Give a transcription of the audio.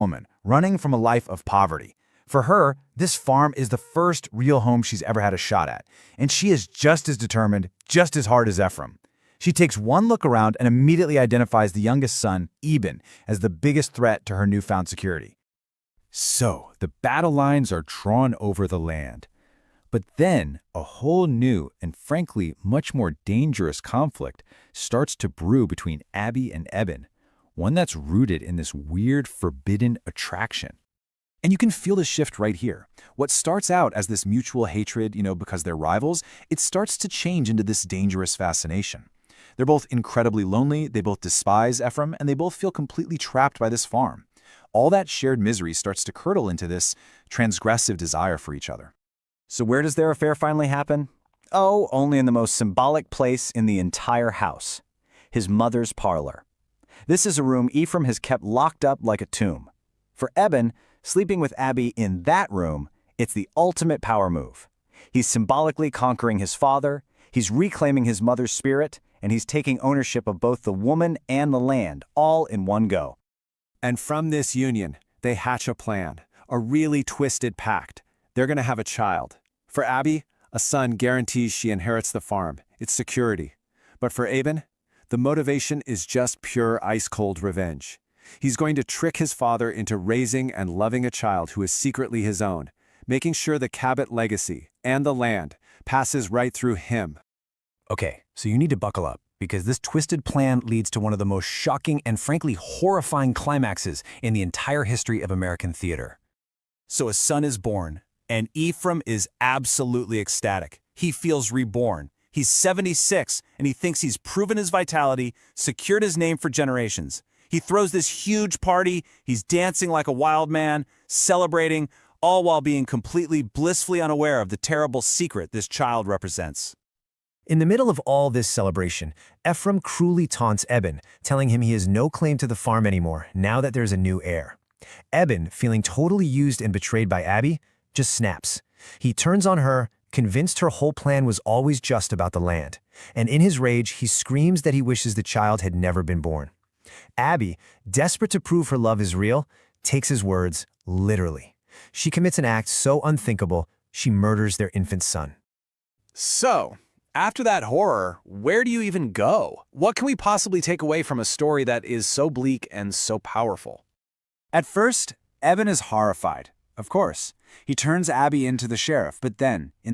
woman, running from a life of poverty. For her, this farm is the first real home she's ever had a shot at, and she is just as determined, just as hard as Ephraim. She takes one look around and immediately identifies the youngest son, EUGENE, as the biggest threat to her newfound security. So, the battle lines are drawn over the land. But then, a whole new and frankly much more dangerous conflict starts to brew between Abby and Eben, one that's rooted in this weird, forbidden attraction. And you can feel the shift right here. What starts out as this mutual hatred, because they're rivals, it starts to change into this dangerous fascination. They're both incredibly lonely, they both despise Ephraim, and they both feel completely trapped by this farm. All that shared misery starts to curdle into this transgressive desire for each other. So where does their affair finally happen? Oh, only in the most symbolic place in the entire house. His mother's parlor. This is a room Ephraim has kept locked up like a tomb. For Eben, sleeping with Abby in that room, it's the ultimate power move. He's symbolically conquering his father, he's reclaiming his mother's spirit, and he's taking ownership of both the woman and the land, all in one go. And from this union, they hatch a plan, a really twisted pact. They're going to have a child. For Abby, a son guarantees she inherits the farm. It's security. But for Eben, the motivation is just pure ice-cold revenge. He's going to trick his father into raising and loving a child who is secretly his own, making sure the Cabot legacy and the land passes right through him. Okay, so you need to buckle up, because this twisted plan leads to one of the most shocking and frankly horrifying climaxes in the entire history of American theater. So a son is born, and Ephraim is absolutely ecstatic. He feels reborn. He's 76, and he thinks he's proven his vitality, secured his name for generations. He throws this huge party, he's dancing like a wild man, celebrating, all while being completely blissfully unaware of the terrible secret this child represents. In the middle of all this celebration, Ephraim cruelly taunts Eben, telling him he has no claim to the farm anymore now that there's a new heir. Eben, feeling totally used and betrayed by Abby, just snaps. He turns on her, convinced her whole plan was always just about the land, and in his rage, he screams that he wishes the child had never been born. Abby, desperate to prove her love is real, takes his words literally. She commits an act so unthinkable, she murders their infant son. So, after that horror, where do you even go? What can we possibly take away from a story that is so bleak and so powerful? At first, Eben is horrified. Of course. He turns Abby into the sheriff, but then, in